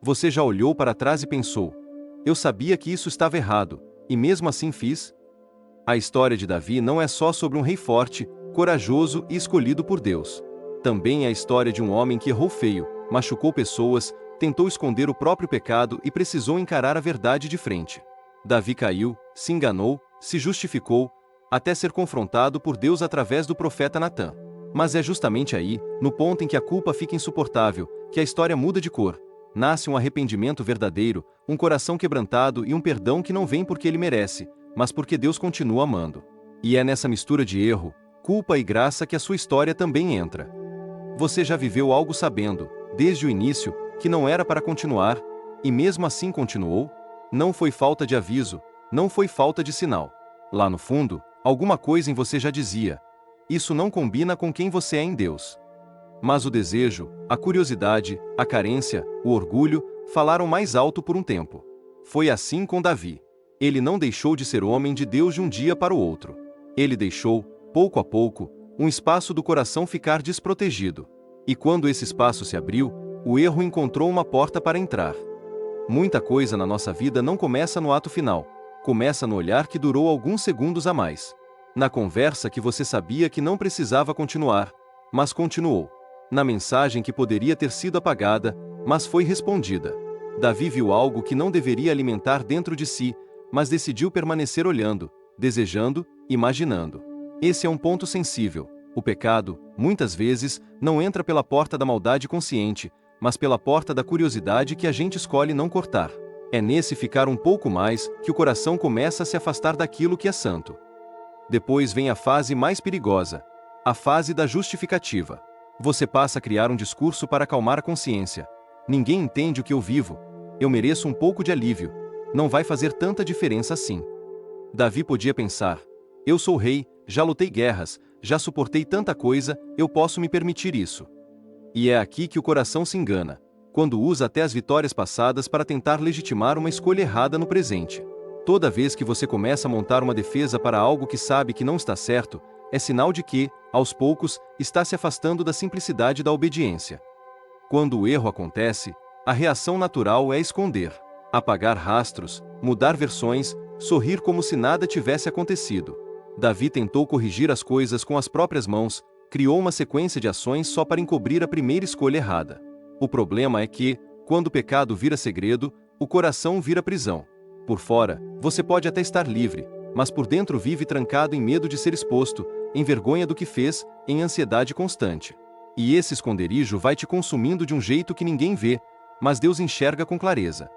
Você já olhou para trás e pensou: eu sabia que isso estava errado, e mesmo assim fiz? A história de Davi não é só sobre um rei forte, corajoso e escolhido por Deus. Também é a história de um homem que errou feio, machucou pessoas, tentou esconder o próprio pecado e precisou encarar a verdade de frente. Davi caiu, se enganou, se justificou, até ser confrontado por Deus através do profeta Natã. Mas é justamente aí, no ponto em que a culpa fica insuportável, que a história muda de cor. Nasce um arrependimento verdadeiro, um coração quebrantado e um perdão que não vem porque ele merece, mas porque Deus continua amando. E é nessa mistura de erro, culpa e graça que a sua história também entra. Você já viveu algo sabendo, desde o início, que não era para continuar, e mesmo assim continuou? Não foi falta de aviso, não foi falta de sinal. Lá no fundo, alguma coisa em você já dizia: isso não combina com quem você é em Deus. Mas o desejo, a curiosidade, a carência, o orgulho, falaram mais alto por um tempo. Foi assim com Davi. Ele não deixou de ser homem de Deus de um dia para o outro. Ele deixou, pouco a pouco, um espaço do coração ficar desprotegido. E quando esse espaço se abriu, o erro encontrou uma porta para entrar. Muita coisa na nossa vida não começa no ato final, começa no olhar que durou alguns segundos a mais. Na conversa que você sabia que não precisava continuar, mas continuou. Na mensagem que poderia ter sido apagada, mas foi respondida. Davi viu algo que não deveria alimentar dentro de si, mas decidiu permanecer olhando, desejando, imaginando. Esse é um ponto sensível. O pecado, muitas vezes, não entra pela porta da maldade consciente, mas pela porta da curiosidade que a gente escolhe não cortar. É nesse ficar um pouco mais que o coração começa a se afastar daquilo que é santo. Depois vem a fase mais perigosa, a fase da justificativa. Você passa a criar um discurso para acalmar a consciência. Ninguém entende o que eu vivo. Eu mereço um pouco de alívio. Não vai fazer tanta diferença assim. Davi podia pensar: eu sou rei, já lutei guerras, já suportei tanta coisa, eu posso me permitir isso. E é aqui que o coração se engana, quando usa até as vitórias passadas para tentar legitimar uma escolha errada no presente. Toda vez que você começa a montar uma defesa para algo que sabe que não está certo, é sinal de que, aos poucos, está se afastando da simplicidade da obediência. Quando o erro acontece, a reação natural é esconder, apagar rastros, mudar versões, sorrir como se nada tivesse acontecido. Davi tentou corrigir as coisas com as próprias mãos, criou uma sequência de ações só para encobrir a primeira escolha errada. O problema é que, quando o pecado vira segredo, o coração vira prisão. Por fora, você pode até estar livre, mas por dentro vive trancado em medo de ser exposto, em vergonha do que fez, em ansiedade constante. E esse esconderijo vai te consumindo de um jeito que ninguém vê, mas Deus enxerga com clareza.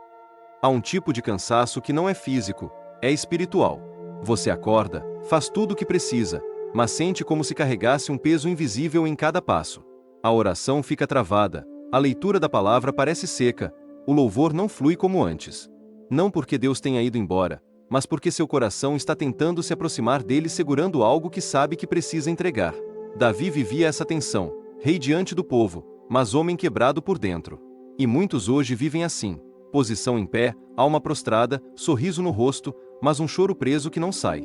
Há um tipo de cansaço que não é físico, é espiritual. Você acorda, faz tudo o que precisa, mas sente como se carregasse um peso invisível em cada passo. A oração fica travada, a leitura da palavra parece seca, o louvor não flui como antes. Não porque Deus tenha ido embora, mas porque seu coração está tentando se aproximar dele segurando algo que sabe que precisa entregar. Davi vivia essa tensão, rei diante do povo, mas homem quebrado por dentro. E muitos hoje vivem assim, posição em pé, alma prostrada, sorriso no rosto, mas um choro preso que não sai.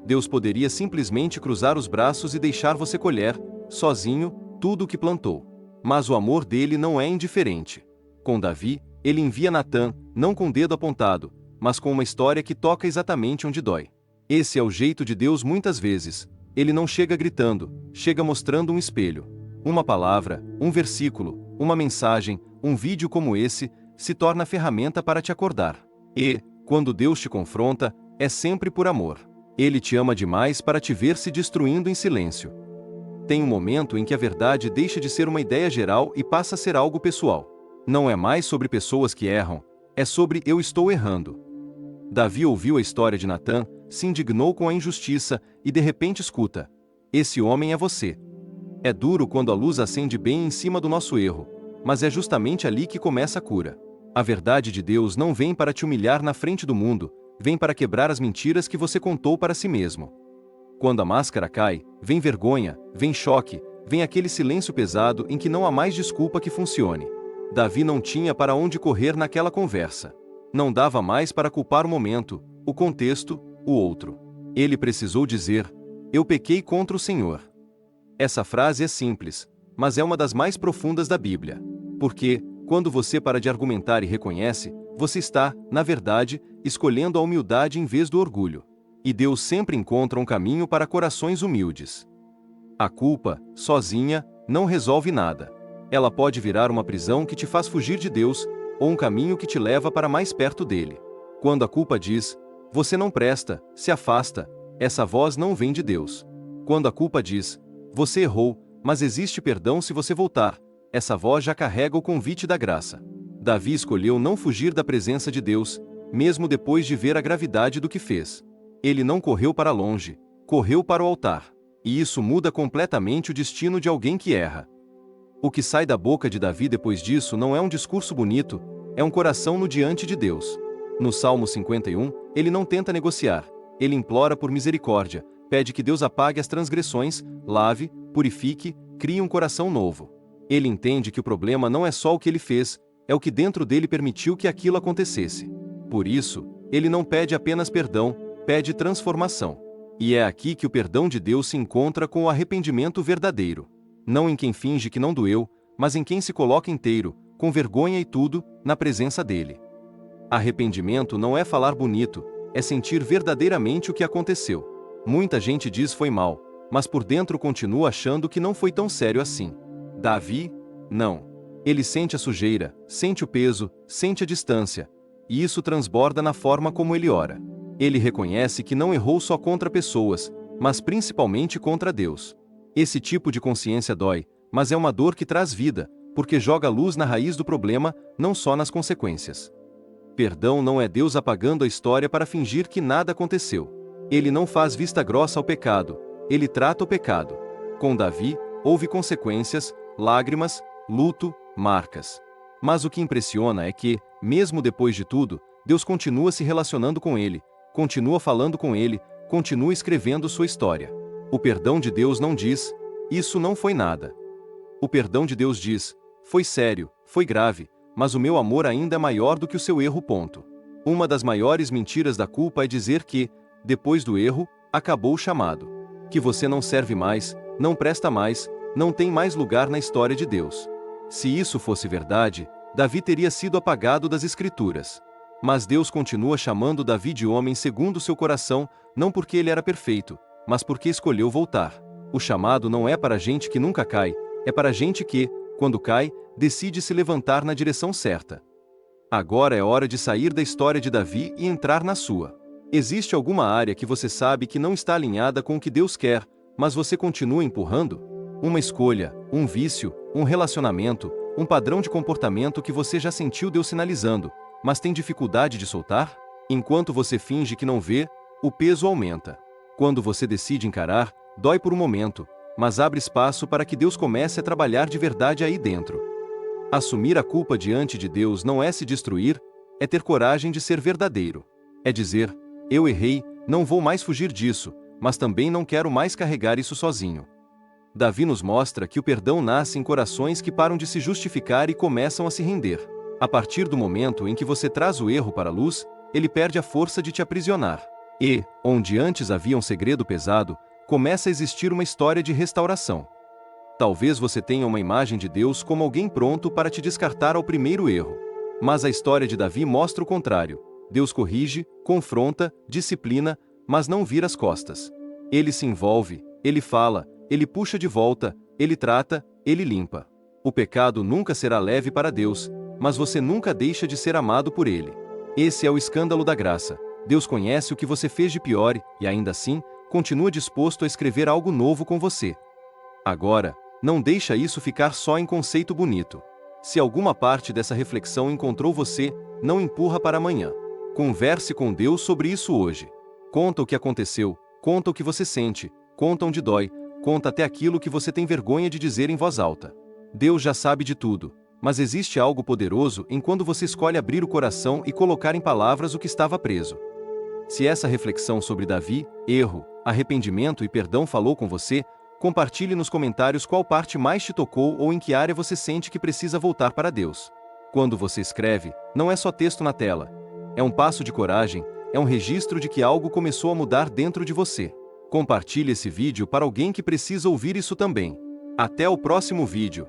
Deus poderia simplesmente cruzar os braços e deixar você colher, sozinho, tudo o que plantou. Mas o amor dele não é indiferente. Com Davi, ele envia Natã, não com o dedo apontado, mas com uma história que toca exatamente onde dói. Esse é o jeito de Deus muitas vezes. Ele não chega gritando, chega mostrando um espelho. Uma palavra, um versículo, uma mensagem, um vídeo como esse, se torna ferramenta para te acordar. E, quando Deus te confronta, é sempre por amor. Ele te ama demais para te ver se destruindo em silêncio. Tem um momento em que a verdade deixa de ser uma ideia geral e passa a ser algo pessoal. Não é mais sobre pessoas que erram, é sobre eu estou errando. Davi ouviu a história de Natã, se indignou com a injustiça e de repente escuta: esse homem é você. É duro quando a luz acende bem em cima do nosso erro, mas é justamente ali que começa a cura. A verdade de Deus não vem para te humilhar na frente do mundo, vem para quebrar as mentiras que você contou para si mesmo. Quando a máscara cai, vem vergonha, vem choque, vem aquele silêncio pesado em que não há mais desculpa que funcione. Davi não tinha para onde correr naquela conversa. Não dava mais para culpar o momento, o contexto, o outro. Ele precisou dizer: eu pequei contra o Senhor. Essa frase é simples, mas é uma das mais profundas da Bíblia. Porque, Quando você para de argumentar e reconhece, você está, na verdade, escolhendo a humildade em vez do orgulho. E Deus sempre encontra um caminho para corações humildes. A culpa, sozinha, não resolve nada. Ela pode virar uma prisão que te faz fugir de Deus, ou um caminho que te leva para mais perto dele. Quando a culpa diz, você não presta, se afasta, essa voz não vem de Deus. Quando a culpa diz, você errou, mas existe perdão se você voltar, essa voz já carrega o convite da graça. Davi escolheu não fugir da presença de Deus, mesmo depois de ver a gravidade do que fez. Ele não correu para longe, correu para o altar. E isso muda completamente o destino de alguém que erra. O que sai da boca de Davi depois disso não é um discurso bonito, é um coração no diante de Deus. No Salmo 51, ele não tenta negociar, ele implora por misericórdia, pede que Deus apague as transgressões, lave, purifique, crie um coração novo. Ele entende que o problema não é só o que ele fez, é o que dentro dele permitiu que aquilo acontecesse. Por isso, ele não pede apenas perdão, pede transformação. E é aqui que o perdão de Deus se encontra com o arrependimento verdadeiro. Não em quem finge que não doeu, mas em quem se coloca inteiro, com vergonha e tudo, na presença dele. Arrependimento não é falar bonito, é sentir verdadeiramente o que aconteceu. Muita gente diz foi mal, mas por dentro continua achando que não foi tão sério assim. Davi, não. Ele sente a sujeira, sente o peso, sente a distância, e isso transborda na forma como ele ora. Ele reconhece que não errou só contra pessoas, mas principalmente contra Deus. Esse tipo de consciência dói, mas é uma dor que traz vida, porque joga luz na raiz do problema, não só nas consequências. Perdão não é Deus apagando a história para fingir que nada aconteceu. Ele não faz vista grossa ao pecado, ele trata o pecado. Com Davi, houve consequências, lágrimas, luto, marcas. Mas o que impressiona é que, mesmo depois de tudo, Deus continua se relacionando com ele, continua falando com ele, continua escrevendo sua história. O perdão de Deus não diz, isso não foi nada. O perdão de Deus diz, foi sério, foi grave, mas o meu amor ainda é maior do que o seu erro. Ponto. Uma das maiores mentiras da culpa é dizer que, depois do erro, acabou o chamado. Que você não serve mais, não presta mais, não tem mais lugar na história de Deus. Se isso fosse verdade, Davi teria sido apagado das Escrituras. Mas Deus continua chamando Davi de homem segundo seu coração, não porque ele era perfeito, mas porque escolheu voltar. O chamado não é para gente que nunca cai, é para gente que, quando cai, decide se levantar na direção certa. Agora é hora de sair da história de Davi e entrar na sua. Existe alguma área que você sabe que não está alinhada com o que Deus quer, mas você continua empurrando? Uma escolha, um vício, um relacionamento, um padrão de comportamento que você já sentiu Deus sinalizando, mas tem dificuldade de soltar? Enquanto você finge que não vê, o peso aumenta. Quando você decide encarar, dói por um momento, mas abre espaço para que Deus comece a trabalhar de verdade aí dentro. Assumir a culpa diante de Deus não é se destruir, é ter coragem de ser verdadeiro. É dizer, eu errei, não vou mais fugir disso, mas também não quero mais carregar isso sozinho. Davi nos mostra que o perdão nasce em corações que param de se justificar e começam a se render. A partir do momento em que você traz o erro para a luz, ele perde a força de te aprisionar. E, onde antes havia um segredo pesado, começa a existir uma história de restauração. Talvez você tenha uma imagem de Deus como alguém pronto para te descartar ao primeiro erro. Mas a história de Davi mostra o contrário. Deus corrige, confronta, disciplina, mas não vira as costas. Ele se envolve, ele fala, ele puxa de volta, ele trata, ele limpa. O pecado nunca será leve para Deus, mas você nunca deixa de ser amado por ele. Esse é o escândalo da graça. Deus conhece o que você fez de pior e, ainda assim, continua disposto a escrever algo novo com você. Agora, não deixa isso ficar só em conceito bonito. Se alguma parte dessa reflexão encontrou você, não empurra para amanhã. Converse com Deus sobre isso hoje. Conta o que aconteceu, conta o que você sente, conta onde dói, conta até aquilo que você tem vergonha de dizer em voz alta. Deus já sabe de tudo, mas existe algo poderoso em quando você escolhe abrir o coração e colocar em palavras o que estava preso. Se essa reflexão sobre Davi, erro, arrependimento e perdão falou com você, compartilhe nos comentários qual parte mais te tocou ou em que área você sente que precisa voltar para Deus. Quando você escreve, não é só texto na tela. É um passo de coragem, é um registro de que algo começou a mudar dentro de você. Compartilhe esse vídeo para alguém que precisa ouvir isso também. Até o próximo vídeo.